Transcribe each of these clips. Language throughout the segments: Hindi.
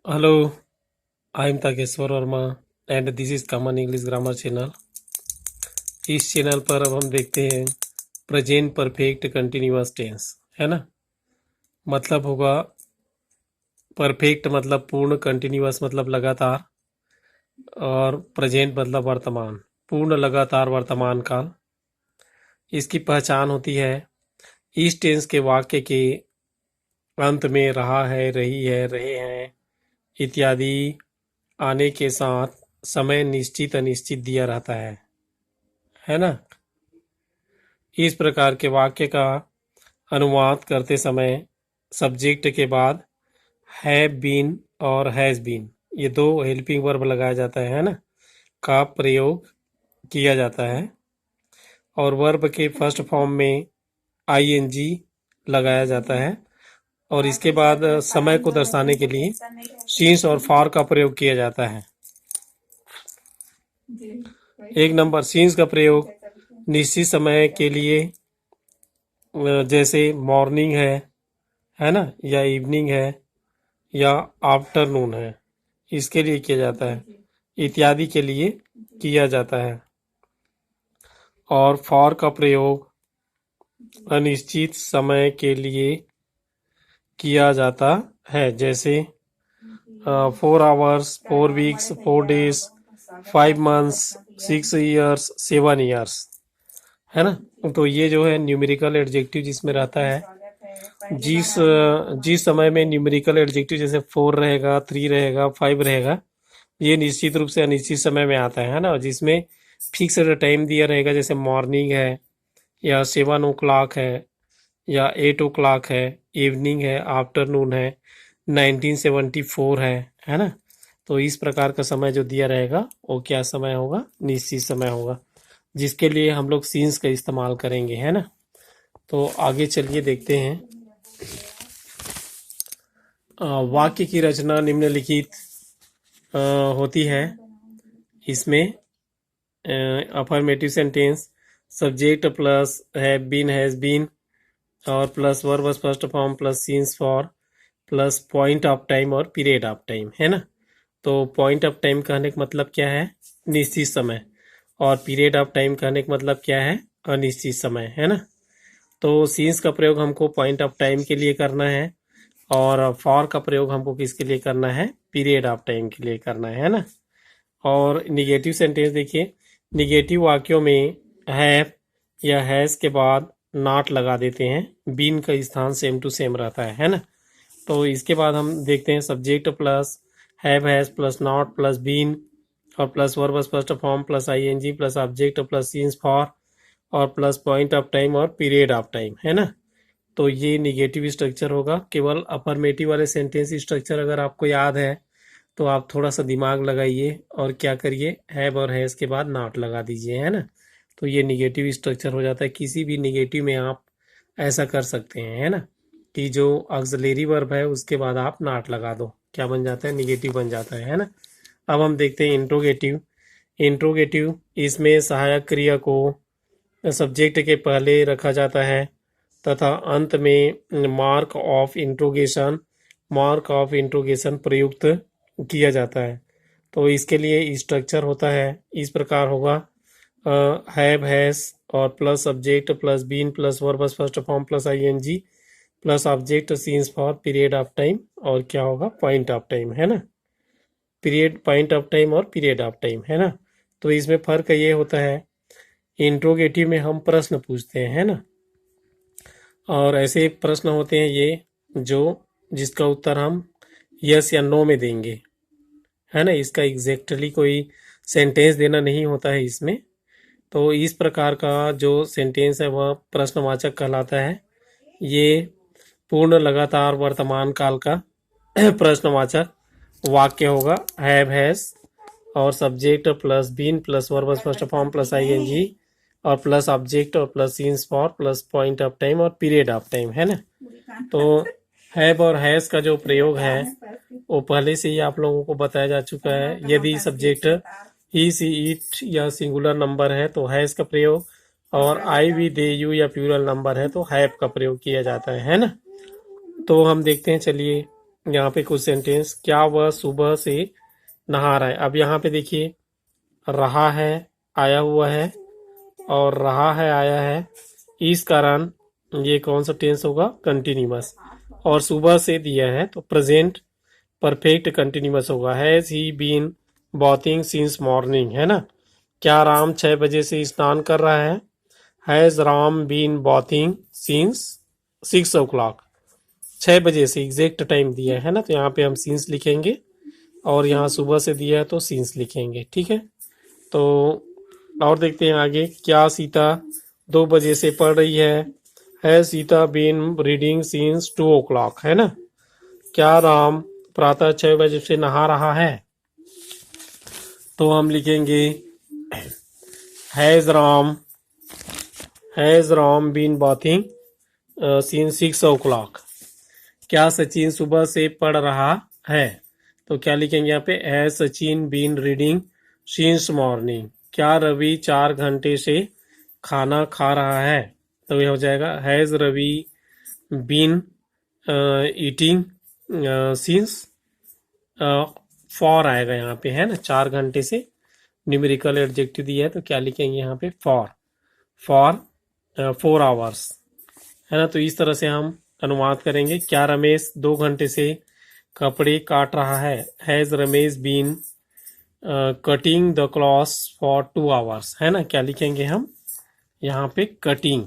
Hello, I am Takeshwar Verma and this is Common English Grammar channel. इस चैनल पर अब हम देखते हैं प्रेजेंट परफेक्ट कंटिन्यूअस टेंस, है ना। मतलब होगा परफेक्ट मतलब पूर्ण, कंटिन्यूअस मतलब लगातार, और प्रेजेंट मतलब वर्तमान, पूर्ण लगातार वर्तमान काल। इसकी पहचान होती है इस टेंस के वाक्य के अंत में रहा है, रही है, रहे हैं इत्यादि आने के साथ समय निश्चित अनिश्चित दिया रहता है ना। इस प्रकार के वाक्य का अनुवाद करते समय सब्जेक्ट के बाद हैव बीन और हैज बीन, ये दो हेल्पिंग वर्ब लगाया जाता है ना, का प्रयोग किया जाता है, और वर्ब के फर्स्ट फॉर्म में आईएनजी लगाया जाता है, और इसके बाद समय को दर्शाने के लिए सींस और फॉर का प्रयोग किया जाता है। एक नंबर, सींस का प्रयोग निश्चित समय के लिए, जैसे मॉर्निंग है ना, या इवनिंग है, या आफ्टरनून है, इसके लिए किया जाता है, इत्यादि के लिए किया जाता है। और फॉर का प्रयोग अनिश्चित समय के लिए किया जाता है, जैसे 4 hours, 4 weeks, 4 days, 5 months, 6 years, 7 years, है ना। तो ये जो है न्यूमेरिकल एडजेक्टिव जिसमें रहता है, जिस समय में न्यूमेरिकल एडजेक्टिव जैसे 4 रहेगा, 3 रहेगा, 5 रहेगा, ये निश्चित रूप से अनिश्चित समय में आता है ना। और जिसमें फिक्स्ड टाइम दिया रहेगा, जैसे मॉर्निंग है, या 7 o'clock है, या 8 o'clock है, इवनिंग है, आफ्टरनून है, 1974 है ना। तो इस प्रकार का समय जो दिया रहेगा वो क्या समय होगा, निश्चित समय होगा, जिसके लिए हम लोग सीन्स का इस्तेमाल करेंगे, है ना। तो आगे चलिए देखते हैं। वाक्य की रचना निम्नलिखित होती है। इसमें affirmative sentence subject plus have been, has been, और plus verb first form plus since for plus point of time और पीरियड ऑफ टाइम, है ना। तो पॉइंट ऑफ टाइम कहने का मतलब क्या है, निश्चित समय, और पीरियड ऑफ टाइम कहने का मतलब क्या है, अनिश्चित समय, है ना। तो सीन्स का प्रयोग हमको पॉइंट ऑफ टाइम के लिए करना है, और फॉर का प्रयोग हमको किसके लिए करना है, पीरियड ऑफ टाइम के लिए करना है ना। और निगेटिव सेंटेंस देखिए, निगेटिव वाक्यों में हैव या हैज के बाद नॉट लगा देते हैं, बीन का स्थान सेम टू सेम रहता है ना। तो इसके बाद हम देखते हैं subject plus have has plus not plus been, और plus verb first form plus ING plus object plus since for, और प्लस पॉइंट ऑफ टाइम और पीरियड ऑफ टाइम, है ना। तो ये निगेटिव स्ट्रक्चर होगा। केवल अफर्मेटिव वाले सेंटेंस स्ट्रक्चर अगर आपको याद है तो आप थोड़ा सा दिमाग लगाइए और क्या करिए, हैव और हैज के बाद नॉट लगा दीजिए, है ना। तो ये निगेटिव स्ट्रक्चर हो जाता है। किसी भी निगेटिव में आप ऐसा कर सकते हैं, है ना, कि जो ऑक्सिलरी वर्ब है उसके बाद आप नॉट लगा दो, क्या बन जाता है, निगेटिव बन जाता है ना। अब हम देखते हैं इंट्रोगेटिव। इंट्रोगेटिव, इसमें सहायक क्रिया को सब्जेक्ट के पहले रखा जाता है तथा अंत में मार्क ऑफ इंट्रोगेशन प्रयुक्त किया जाता है। तो इसके लिए स्ट्रक्चर होता है, इस प्रकार होगा, हैव हैज और plus subject plus been plus verb first form plus ING plus object since for period of time, और क्या होगा, पॉइंट ऑफ टाइम, है ना। पीरियड, पॉइंट ऑफ टाइम और पीरियड ऑफ टाइम, है ना। तो इसमें फर्क ये होता है, इंट्रोगेटिव में हम प्रश्न पूछते हैं, है ना, और ऐसे प्रश्न होते हैं ये जो जिसका उत्तर हम यस या नो में देंगे, है ना। इसका एग्जैक्टली कोई सेंटेंस देना नहीं होता है इसमें। तो इस प्रकार का जो सेंटेंस है वह प्रश्नवाचक कहलाता है। ये पूर्ण लगातार वर्तमान काल का प्रश्नवाचक वाक्य होगा। हैव हैज और subject plus been plus verb first form plus ING और प्लस ऑब्जेक्ट और plus since for plus point of time और पीरियड ऑफ टाइम, है ना। तो हैव और हैज का जो प्रयोग है वो पहले से ही आप लोगों को बताया जा चुका है। यदि सब्जेक्ट ही सी इट या सिंगुलर नंबर है तो हैज का प्रयोग, और आई वी दे यू या प्लूरल नंबर है तो हैव का प्रयोग किया जाता है ना। तो हम देखते हैं, चलिए यहाँ पे कुछ सेंटेंस, क्या वह सुबह से नहा रहा है। अब यहाँ पे देखिए, रहा है आया हुआ है और रहा है आया है, इस कारण ये कौन सा टेंस होगा, कंटिन्यूअस। और सुबह से दिया है तो प्रेजेंट परफेक्ट कंटिन्यूअस होगा। Has he been bathing since morning, है ना। क्या राम 6 बजे से स्नान कर रहा है। Has Ram been bathing since 6 o'clock, 6 बजे से एग्जैक्ट टाइम दिया है ना, तो यहाँ पे हम सिंस लिखेंगे और यहाँ सुबह से दिया है तो सिंस लिखेंगे, ठीक है। तो और देखते हैं आगे, क्या सीता 2 बजे से पढ़ रही है Sita been reading since 2 o'clock, है ना। क्या राम प्रातः 6 बजे से नहा रहा है, तो हम लिखेंगे has Ram been bathing since 6 o'clock। क्या सचिन सुबह से पढ़ रहा है, तो क्या लिखेंगे यहाँ पे, has Sachin been reading since morning. क्या रवि 4 घंटे से खाना खा रहा है, तो ये हो जाएगा has Ravi been eating since, for आएगा यहाँ पे, है ना। 4 घंटे से न्यूमेरिकल एडजेक्टिव दिया है तो क्या लिखेंगे यहाँ पे, फॉर 4 hours, है ना। तो इस तरह से हम अनुवाद करेंगे। क्या रमेश 2 घंटे से कपड़े काट रहा है, has Ramesh been cutting the clothes for 2 hours, है ना। क्या लिखेंगे हम यहाँ पे, कटिंग,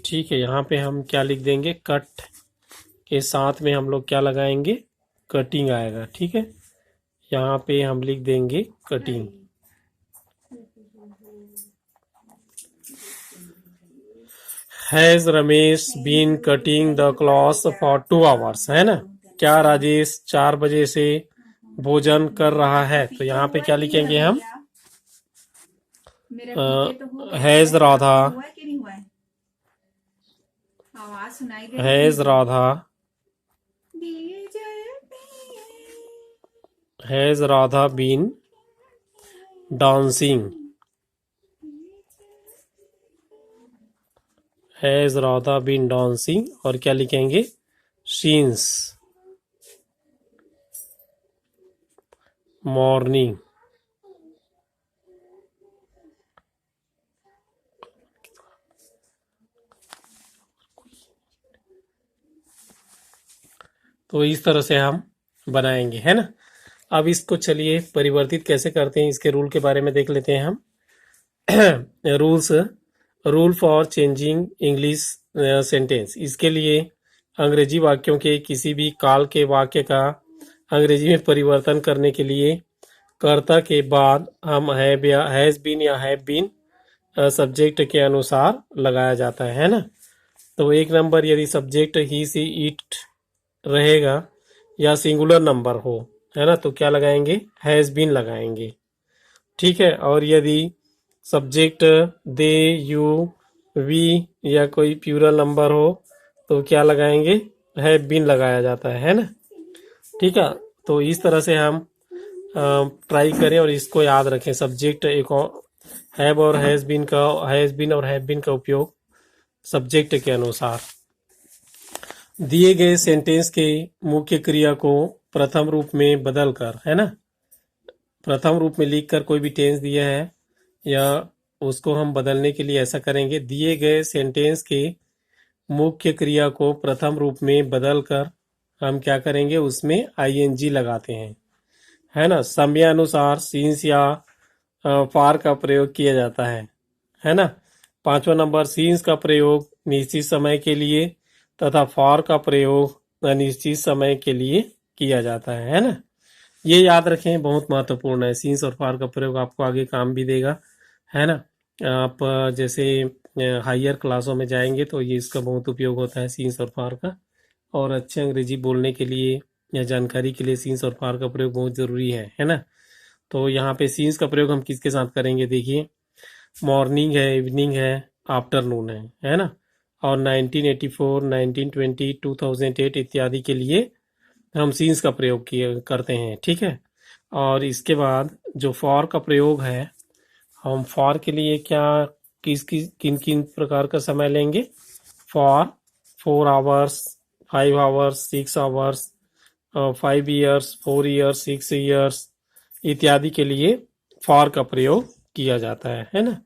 ठीक है। यहाँ पे हम क्या लिख देंगे, कट के साथ में हम लोग क्या लगाएंगे, कटिंग आएगा, ठीक है। यहाँ पे हम लिख देंगे cutting. Has Ramesh been cutting the clothes for 2 hours, है ना। क्या राजेश 4 बजे से भोजन कर रहा है, तो यहाँ पे क्या लिखेंगे हम, has Radha been dancing, has Radha been dancing, और क्या लिखेंगे, सिंस मॉर्निंग। तो इस तरह से हम बनाएंगे, है ना। अब इसको चलिए परिवर्तित कैसे करते हैं, इसके रूल के बारे में देख लेते हैं हम। Rule for changing English sentence. इसके लिए अंग्रेजी वाक्यों के किसी भी काल के वाक्य का अंग्रेजी में परिवर्तन करने के लिए कर्ता के बाद हम हैव या हैज बीन या हैव बीन सब्जेक्ट के अनुसार लगाया जाता है ना। तो 1 नंबर, यदि सब्जेक्ट ही सी इट रहेगा या सिंगुलर नंबर हो, है ना, तो क्या लगाएंगे, हैज बीन लगाएंगे, ठीक है। और यदि सब्जेक्ट दे यू वी या कोई प्लूरल नंबर हो तो क्या लगाएंगे, हैव बीन लगाया जाता है ना, ठीक है। तो इस तरह से हम ट्राई करें और इसको याद रखें। सब्जेक्ट एक हैव और हैज बीन और हैव बीन का उपयोग सब्जेक्ट के अनुसार। दिए गए सेंटेंस के मुख्य क्रिया को प्रथम रूप में बदलकर, है ना, प्रथम रूप में लिखकर कोई भी टेंस दिया है या उसको हम बदलने के लिए ऐसा करेंगे, दिए गए सेंटेंस के मुख्य क्रिया को प्रथम रूप में बदलकर हम क्या करेंगे, उसमें आईएनजी लगाते हैं, है ना। समयानुसार सिंस या फार का प्रयोग किया जाता है ना। 5वां नंबर, सिंस का प्रयोग निश्चित समय के लिए तथा फॉर का प्रयोग अनिश्चित समय के लिए किया जाता है ना। ये याद रखें, बहुत महत्वपूर्ण है। सिंस और फॉर का प्रयोग आपको आगे काम भी देगा, है ना। आप जैसे हायर क्लासों में जाएंगे तो ये इसका बहुत उपयोग होता है, सिंस और फॉर का। और अच्छे अंग्रेजी बोलने के लिए या जानकारी के लिए सिंस और फॉर का प्रयोग बहुत ज़रूरी है ना। तो यहाँ पे सिंस का प्रयोग हम किसके साथ करेंगे, देखिए, मॉर्निंग है, इवनिंग है, आफ्टरनून है ना। और 1984, 1920, 2008 इत्यादि के लिए हम सिंस का प्रयोग करते हैं, ठीक है। और इसके बाद जो फॉर का प्रयोग है, हम फॉर के लिए क्या किन किन प्रकार का समय लेंगे, for 4 hours, 5 hours, 6 hours, 5 years, 4 years, 6 years इत्यादि के लिए फॉर का प्रयोग किया जाता है ना।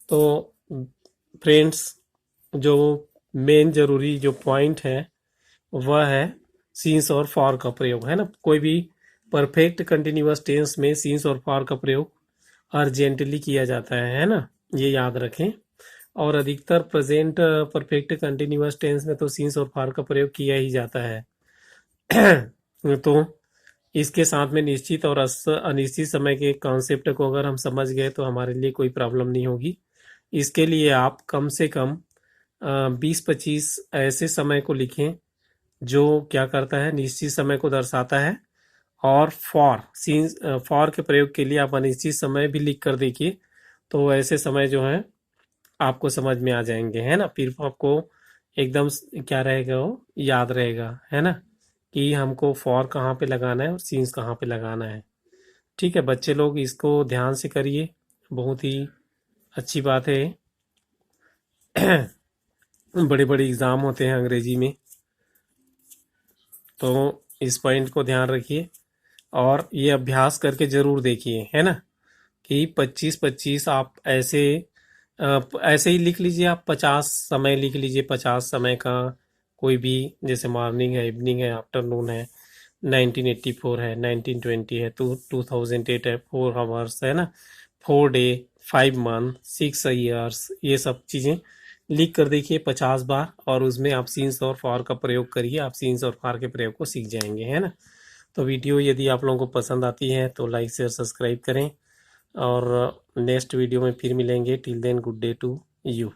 तो फ्रेंड्स, जो मेन जरूरी जो पॉइंट है वह है सीन्स और फॉर का प्रयोग, है ना। कोई भी परफेक्ट कंटिन्यूअस टेंस में सीन्स और फॉर का प्रयोग अर्जेंटली किया जाता है ना, ये याद रखें। और अधिकतर प्रेजेंट परफेक्ट कंटिन्यूअस टेंस में तो सीन्स और फॉर का प्रयोग किया ही जाता है। तो इसके साथ में निश्चित और अनिश्चित समय के कॉन्सेप्ट को अगर हम समझ गए तो हमारे लिए कोई प्रॉब्लम नहीं होगी। इसके लिए आप कम से कम 20-25 ऐसे समय को लिखें जो क्या करता है, निश्चित समय को दर्शाता है। और फॉर के प्रयोग के लिए आप अनिश्चित समय भी लिख कर देखिए, तो ऐसे समय जो है आपको समझ में आ जाएंगे, है ना। फिर आपको एकदम क्या रहेगा, वो याद रहेगा, है ना, कि हमको फॉर कहाँ पे लगाना है और सीन्स कहाँ पे लगाना है। ठीक है बच्चे लोग, इसको ध्यान से करिए, बहुत ही अच्छी बात है। बड़े बड़े एग्ज़ाम होते हैं अंग्रेजी में, तो इस पॉइंट को ध्यान रखिए और ये अभ्यास करके ज़रूर देखिए, है ना, कि 25-25 आप ऐसे ही लिख लीजिए। आप 50 समय लिख लीजिए, 50 समय का कोई भी, जैसे मॉर्निंग है, इवनिंग है, आफ्टरनून है, 1984 है, 1920 है, 2008 है, 4 आवर्स है ना, 4 डे, 5 मंथ, 6 ईयर्स, ये सब चीज़ें लिख कर देखिए 50 बार, और उसमें आप सीन्स और फॉर का प्रयोग करिए। आप सीन्स और फॉर के प्रयोग को सीख जाएंगे, है ना। तो वीडियो यदि आप लोगों को पसंद आती है तो लाइक शेयर सब्सक्राइब करें, और नेक्स्ट वीडियो में फिर मिलेंगे। Till then good day to you.